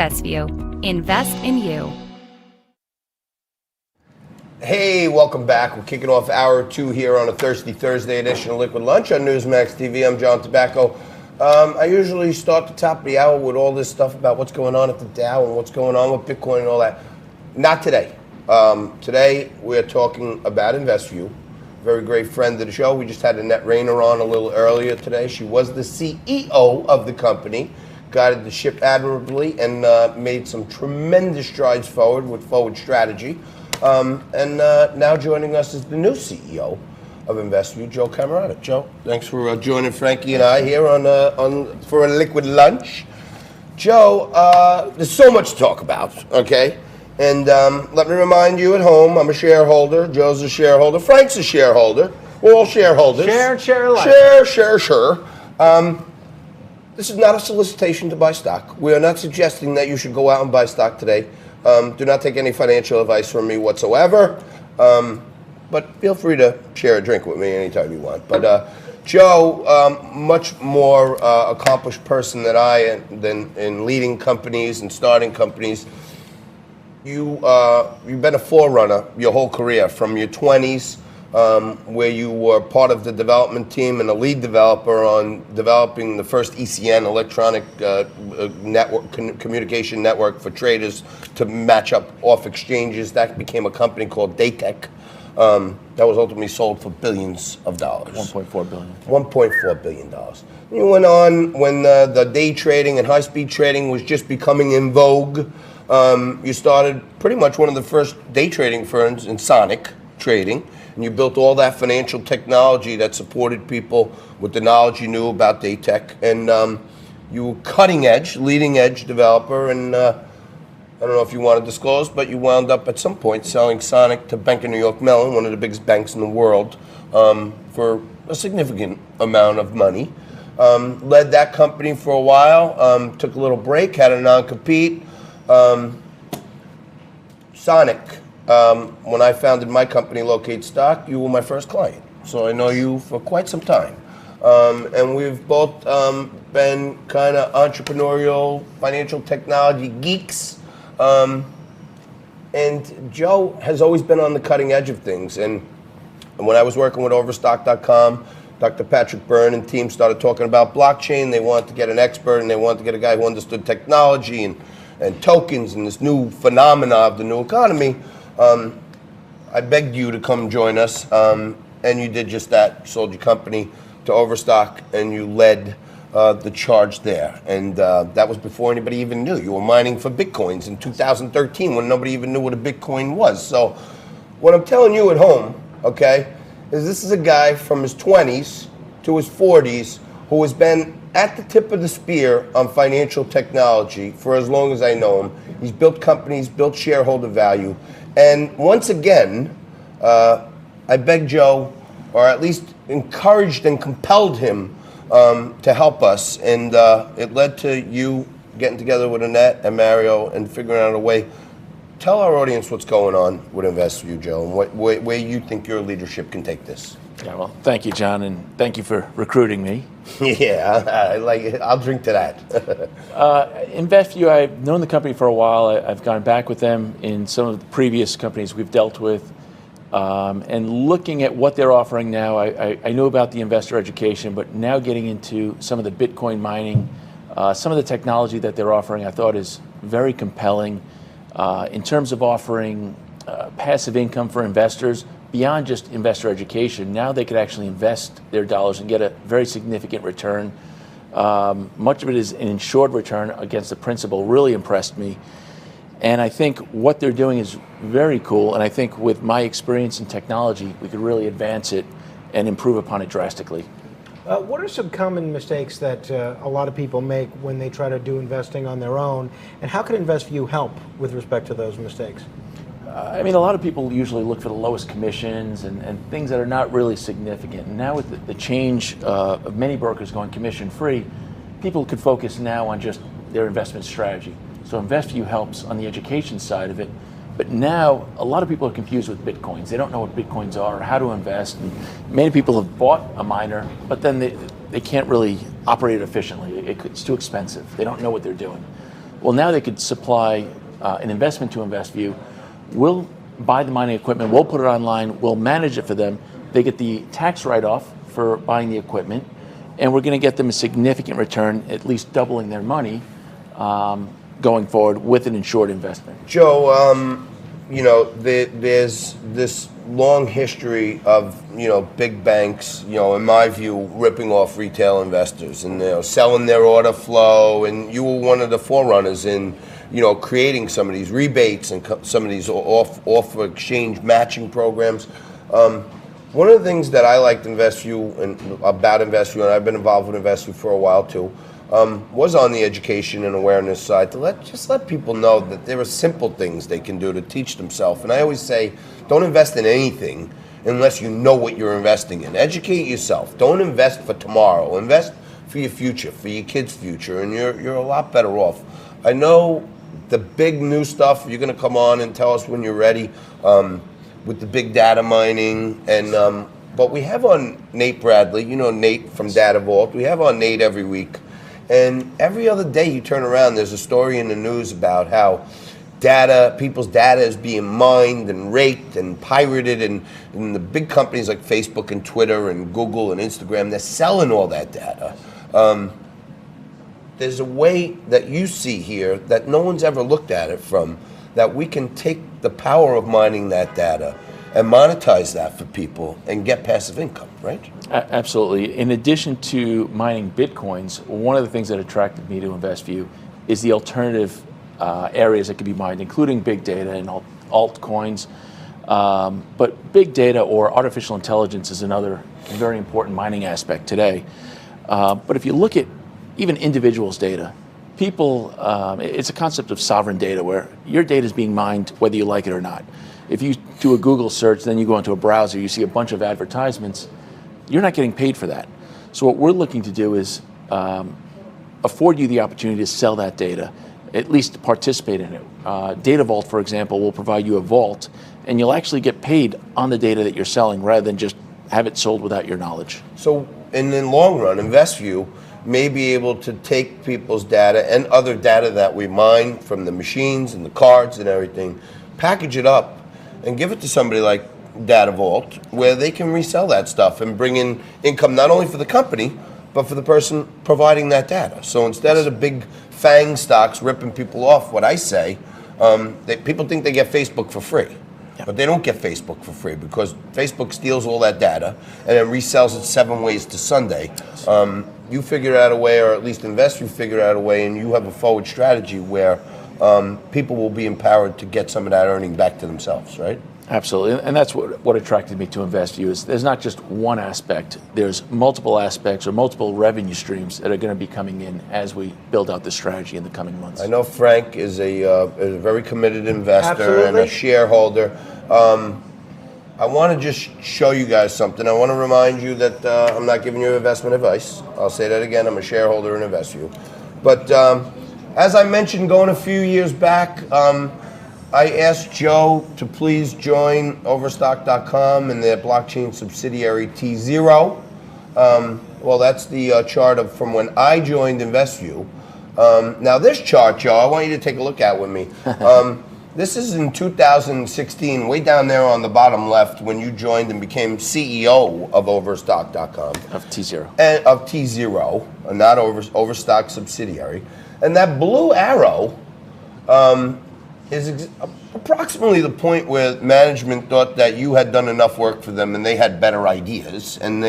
Investview. Invest in you. Hey, welcome back. We're kicking off hour 2 here on a Thirsty Thursday edition of Liquid Lunch on Newsmax TV. I'm John Tobacco. I usually start the top of the hour with all this stuff about what's going on at the Dow and what's going on with Bitcoin and all that. Not today. Today, we're talking about Investview. Very great friend of the show. We just had Annette Rayner on a little earlier today. She was the CEO of the company, guided the ship admirably, and made some tremendous strides forward with forward strategy. And now joining us is the new CEO of Investview, Joe Cammarata. Joe, thanks for joining Frankie and I here for a Liquid Lunch. Joe, there's so much to talk about, okay? And let me remind you at home, I'm a shareholder. Joe's a shareholder. Frank's a shareholder. We're all shareholders. Share alike. Share. This is not a solicitation to buy stock. We are not suggesting that you should go out and buy stock today. Do not take any financial advice from me whatsoever. But feel free to share a drink with me anytime you want. But Joe, much more accomplished person than I am in leading companies and starting companies. You've been a forerunner your whole career, from your 20s, where you were part of the development team and a lead developer on developing the first ECN, electronic network communication network for traders to match up off exchanges. That became a company called Daytech. That was ultimately sold for billions of dollars. $1.4 billion. $1.4 billion. You went on when the day trading and high-speed trading was just becoming in vogue. You started pretty much one of the first day trading firms in Sonic trading, and you built all that financial technology that supported people with the knowledge you knew about day tech. And you were cutting edge, leading edge developer, and I don't know if you want to disclose, but you wound up at some point selling Sonic to Bank of New York Mellon, one of the biggest banks in the world, for a significant amount of money. Led that company for a while, took a little break, had a non-compete. Sonic, when I founded my company, Locate Stock, you were my first client. So I know you for quite some time. And we've both been kind of entrepreneurial, financial technology geeks. And Joe has always been on the cutting edge of things. And when I was working with Overstock.com, Dr. Patrick Byrne and team started talking about blockchain. They wanted to get an expert, and they wanted to get a guy who understood technology and tokens and this new phenomena of the new economy. I begged you to come join us, and you did just that. You sold your company to Overstock, and you led the charge there. And that was before anybody even knew. You were mining for Bitcoins in 2013 when nobody even knew what a Bitcoin was. So what I'm telling you at home, okay, is this is a guy from his 20s to his 40s who has been at the tip of the spear on financial technology for as long as I know him. He's built companies, built shareholder value. And once again, I begged Joe, or at least encouraged and compelled him to help us. And it led to you getting together with Annette and Mario and figuring out a way. Tell our audience what's going on with Investview, Joe, and where you think your leadership can take this. Yeah, well, thank you, John, and thank you for recruiting me. Yeah, I'll drink to that. Investview, I've known the company for a while. I've gone back with them in some of the previous companies we've dealt with. And looking at what they're offering now, I knew about the investor education, but now getting into some of the Bitcoin mining, some of the technology that they're offering, I thought is very compelling in terms of offering passive income for investors. Beyond just investor education, now they could actually invest their dollars and get a very significant return. Much of it is an insured return against the principal. Really impressed me. And I think what they're doing is very cool. And I think with my experience in technology, we could really advance it and improve upon it drastically. What are some common mistakes that a lot of people make when they try to do investing on their own? And how can Investview help with respect to those mistakes? I mean, a lot of people usually look for the lowest commissions and things that are not really significant. And now with the change of many brokers going commission-free, people could focus now on just their investment strategy. So Investview helps on the education side of it. But now, a lot of people are confused with Bitcoins. They don't know what Bitcoins are or how to invest. And many people have bought a miner, but then they can't really operate it efficiently. It's too expensive. They don't know what they're doing. Well, now they could supply an investment to Investview. We'll buy the mining equipment, we'll put it online, we'll manage it for them. They get the tax write-off for buying the equipment, and we're going to get them a significant return, at least doubling their money going forward with an insured investment. Joe, there's this long history of, big banks, in my view, ripping off retail investors and, selling their order flow. And you were one of the forerunners in, creating some of these rebates and some of these off exchange matching programs. One of the things that I liked Investview and about Investview, and I've been involved with Investview for a while too, was on the education and awareness side to let people know that there are simple things they can do to teach themselves. And I always say, don't invest in anything unless you know what you're investing in. Educate yourself. Don't invest for tomorrow. Invest for your future, for your kids' future, and you're a lot better off. I know the big new stuff. You're going to come on and tell us when you're ready with the big data mining and. But we have on Nate Bradley. Nate from Data Vault. We have on Nate every week. And every other day you turn around, there's a story in the news about how people's data is being mined and raked and pirated, and the big companies like Facebook and Twitter and Google and Instagram, they're selling all that data. There's a way that you see here that no one's ever looked at it from, that we can take the power of mining that data and monetize that for people and get passive income, right? Absolutely. In addition to mining Bitcoins, one of the things that attracted me to Investview is the alternative areas that can be mined, including big data and altcoins. But big data or artificial intelligence is another very important mining aspect today. But if you look at even individuals' data, people, it's a concept of sovereign data where your data is being mined whether you like it or not. If you do a Google search, then you go into a browser, you see a bunch of advertisements, you're not getting paid for that. So what we're looking to do is afford you the opportunity to sell that data, at least participate in it. Data Vault, for example, will provide you a vault, and you'll actually get paid on the data that you're selling rather than just have it sold without your knowledge. So in the long run, Investview may be able to take people's data and other data that we mine from the machines and the cards and everything, package it up, and give it to somebody like Data Vault, where they can resell that stuff and bring in income not only for the company, but for the person providing that data. So instead of the big FANG stocks ripping people off, what I say, people think they get Facebook for free. Yeah. But they don't get Facebook for free because Facebook steals all that data and then resells it 7 ways to Sunday. You figure out a way, or at least Investview figure out a way, and you have a forward strategy where people will be empowered to get some of that earning back to themselves, right? Absolutely, and that's what attracted me to Investview is there's not just one aspect, there's multiple aspects or multiple revenue streams that are going to be coming in as we build out the strategy in the coming months. I know Frank is a very committed investor. Absolutely. And a shareholder. I want to just show you guys something. I want to remind you that I'm not giving you investment advice. I'll say that again, I'm a shareholder in Investview. But as I mentioned going a few years back, I asked Joe to please join Overstock.com and their blockchain subsidiary T0. Well, that's the chart from when I joined Investview. Now this chart, Joe, I want you to take a look at with me. This is in 2016, way down there on the bottom left, when you joined and became CEO of Overstock.com. Of T0. And of T0, not Overstock subsidiary. And that blue arrow is approximately the point where management thought that you had done enough work for them and they had better ideas, and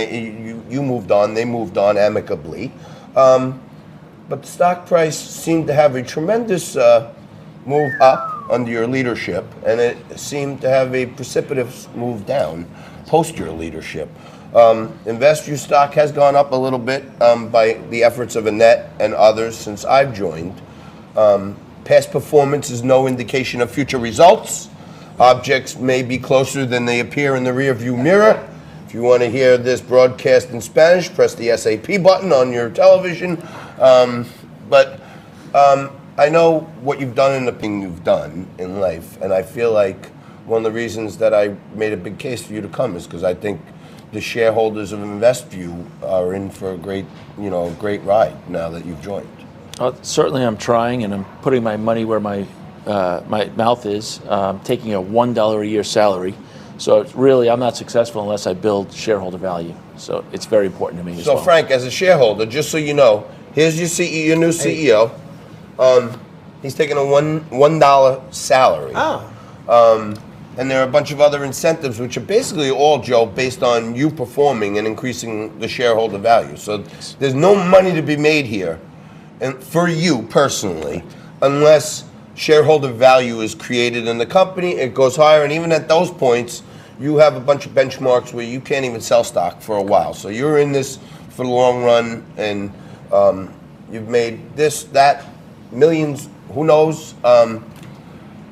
you moved on, they moved on amicably. But the stock price seemed to have a tremendous move up under your leadership, and it seemed to have a precipitous move down post your leadership. Investview stock has gone up a little bit by the efforts of Annette and others since I've joined. Past performance is no indication of future results. Objects may be closer than they appear in the rearview mirror. If you want to hear this broadcast in Spanish, press the SAP button on your television. I know what you've done and the thing you've done in life, and I feel like one of the reasons that I made a big case for you to come is because I think the shareholders of Investview are in for a great ride now that you've joined. Certainly, I'm trying, and I'm putting my money where my mouth is. Taking a $1 a year salary, so it's really I'm not successful unless I build shareholder value. So it's very important to me as So well. Frank, as a shareholder, just so you know, here's your CEO, your new CEO. He's taking a $1 salary. And there are a bunch of other incentives, which are basically all, Joe, based on you performing and increasing the shareholder value. So there's no money to be made here, and for you personally, unless shareholder value is created in the company, it goes higher, and even at those points, you have a bunch of benchmarks where you can't even sell stock for a while. So you're in this for the long run, and you've made this, that, millions, who knows?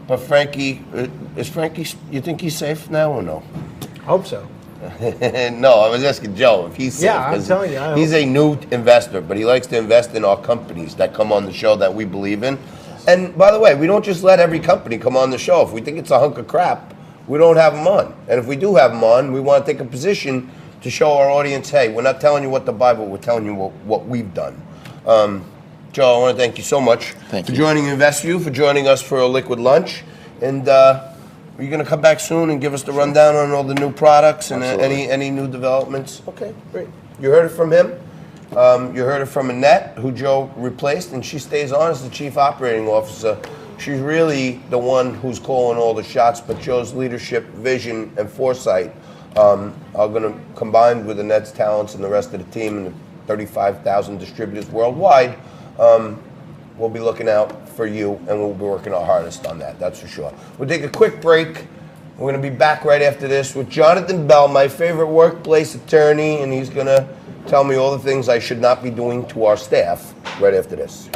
But Frankie, you think he's safe now or no? Hope so. No, I was asking Joe if he's safe. Yeah, I'm telling you, He's a new investor, but he likes to invest in our companies that come on the show that we believe in. And by the way, we don't just let every company come on the show. If we think it's a hunk of crap, we don't have them on. And if we do have them on, we want to take a position to show our audience, hey, we're not telling you what the Bible, we're telling you what we've done. Joe, I want to thank you so much for joining Investview, for joining us for a liquid lunch. And are you going to come back soon and give us the rundown on all the new products and any new developments? Okay, great. You heard it from him. You heard it from Annette, who Joe replaced, and she stays on as the Chief Operating Officer. She's really the one who's calling all the shots, but Joe's leadership, vision, and foresight are going to combine with Annette's talents and the rest of the team and the 35,000 distributors worldwide. We'll be looking out for you, and we'll be working our hardest on that, that's for sure. We'll take a quick break. We're going to be back right after this with Jonathan Bell, my favorite workplace attorney, and he's going to tell me all the things I should not be doing to our staff right after this.